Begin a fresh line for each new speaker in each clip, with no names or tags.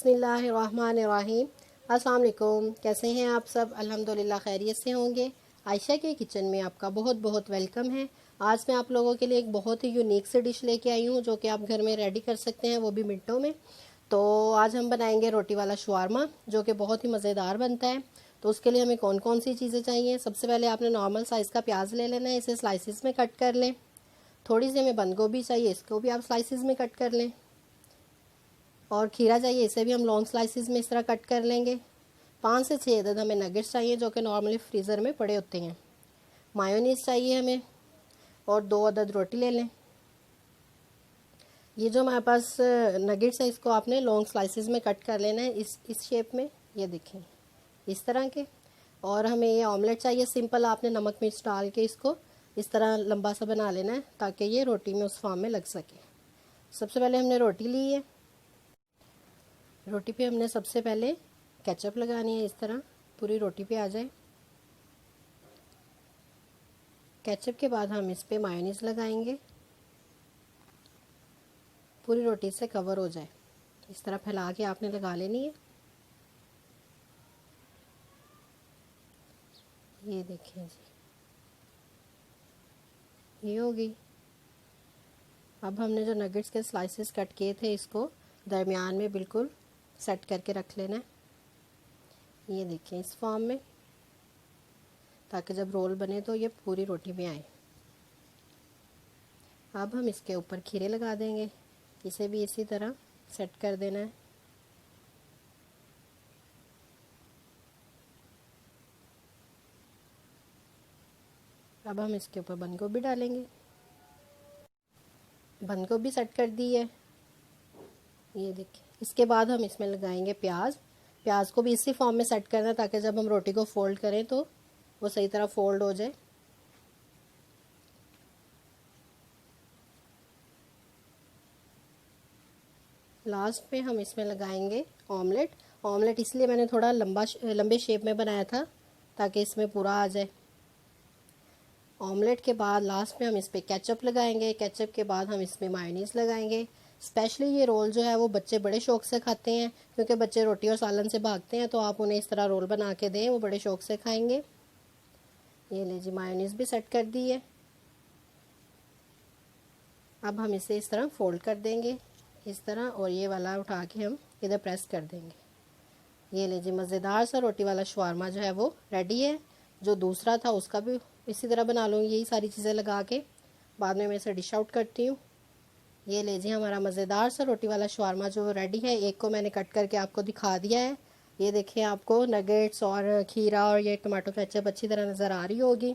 बिस्मिल्लाहिर्रहमानिर्रहीम। अस्सलाम वालेकुम। कैसे हैं आप सब? अल्हम्दुलिल्लाह खैरियत से होंगे। आयशा के किचन में आपका बहुत बहुत वेलकम है। आज मैं आप लोगों के लिए एक बहुत ही यूनिक सी डिश लेके आई हूँ जो कि आप घर में रेडी कर सकते हैं, वो भी मिनटों में। तो आज हम बनाएंगे रोटी वाला शवारमा, जो कि बहुत ही मज़ेदार बनता है। तो उसके लिए हमें कौन कौन सी चीज़ें चाहिए? सबसे पहले आपने नॉर्मल साइज़ का प्याज ले लेना है, इसे स्लाइसिस में कट कर लें। थोड़ी सी हमें बंद गोभी चाहिए, इसको भी आप स्लाइसिस में कट कर लें। और खीरा चाहिए, इसे भी हम लॉन्ग स्लाइसिस में इस तरह कट कर लेंगे। 5 से 6 अदद हमें नगेट्स चाहिए जो कि नॉर्मली फ्रीज़र में पड़े होते हैं। मायोनीज़ चाहिए हमें, और 2 अदद रोटी ले लें। ये जो हमारे पास नगेट्स है, इसको आपने लॉन्ग स्लाइसिस में कट कर लेना है, इस शेप में, ये देखें इस तरह के। और हमें ये ऑमलेट चाहिए सिंपल, आपने नमक मिर्च डाल के इसको इस तरह लंबा सा बना लेना है ताकि ये रोटी में उस फॉर्म में लग सके। सबसे पहले हमने रोटी ली है। रोटी पे हमने सबसे पहले केचप लगानी है, इस तरह पूरी रोटी पे आ जाए। केचप के बाद हम इस पे मायोनीज़ लगाएंगे, पूरी रोटी से कवर हो जाए। इस तरह फैला के आपने लगा लेनी है। ये देखिए जी, ये होगी। अब हमने जो नगेट्स के स्लाइसेस कट किए थे, इसको दरमियान में बिल्कुल सेट करके रख लेना है। ये देखिए इस फॉर्म में, ताकि जब रोल बने तो ये पूरी रोटी में आए। अब हम इसके ऊपर खीरे लगा देंगे, इसे भी इसी तरह सेट कर देना है। अब हम इसके ऊपर बंद गोभी डालेंगे। बंद गोभी सेट कर दी है, ये देखिए। इसके बाद हम इसमें लगाएंगे प्याज। प्याज को भी इसी फॉर्म में सेट करना है ताकि जब हम रोटी को फोल्ड करें तो वो सही तरह फोल्ड हो जाए। लास्ट में हम इसमें लगाएंगे ऑमलेट। ऑमलेट इसलिए मैंने थोड़ा लंबे शेप में बनाया था ताकि इसमें पूरा आ जाए। ऑमलेट के बाद लास्ट में हम इस पर केचप लगाएंगे। केचप के बाद हम इसमें मायोनीज़ लगाएंगे। स्पेशली ये रोल जो है वो बच्चे बड़े शौक़ से खाते हैं, क्योंकि बच्चे रोटी और सालन से भागते हैं। तो आप उन्हें इस तरह रोल बना के दें, वो बड़े शौक़ से खाएंगे। ये ले जी, मायोनीज़ भी सेट कर दी है। अब हम इसे इस तरह फोल्ड कर देंगे, इस तरह, और ये वाला उठा के हम इधर प्रेस कर देंगे। ये ले जी, मज़ेदार सा रोटी वाला शवारमा जो है वो रेडी है। जो दूसरा था उसका भी इसी तरह बना लूँगी, यही सारी चीज़ें लगा के। बाद में मैं इसे डिश आउट करती हूँ। ये ले जी, हमारा मज़ेदार सा रोटी वाला शवारमा जो रेडी है। एक को मैंने कट करके आपको दिखा दिया है। ये देखिए, आपको नगेट्स और खीरा और ये टमाटो केचप अच्छी तरह नज़र आ रही होगी।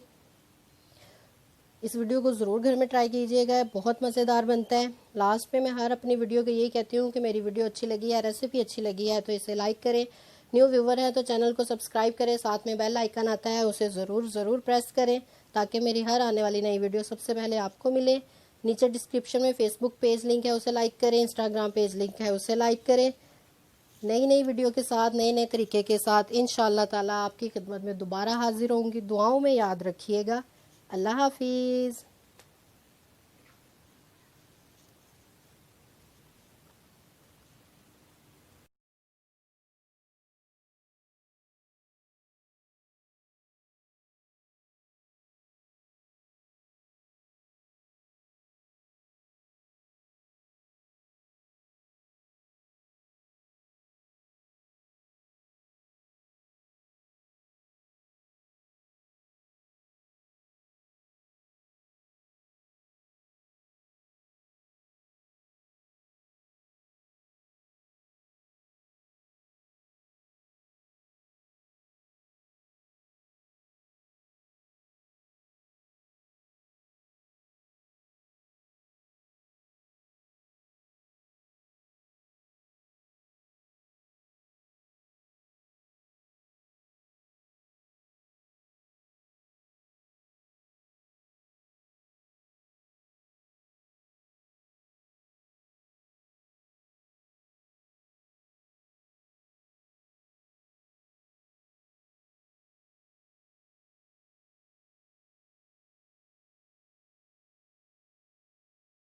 इस वीडियो को ज़रूर घर में ट्राई कीजिएगा, बहुत मज़ेदार बनता है। लास्ट में मैं हर अपनी वीडियो को यही कहती हूँ कि मेरी वीडियो अच्छी लगी है, रेसिपी अच्छी लगी है तो इसे लाइक करें। न्यू व्यूवर है तो चैनल को सब्सक्राइब करें, साथ में बेल आइकन आता है उसे ज़रूर प्रेस करें ताकि मेरी हर आने वाली नई वीडियो सबसे पहले आपको मिले। नीचे डिस्क्रिप्शन में फेसबुक पेज लिंक है, उसे लाइक करें। इंस्टाग्राम पेज लिंक है, उसे लाइक करें। नई वीडियो के साथ, नए तरीके के साथ इंशाअल्लाह ताला आपकी खिदमत में दोबारा हाजिर होंगी। दुआओं में याद रखिएगा। अल्लाह हाफिज़।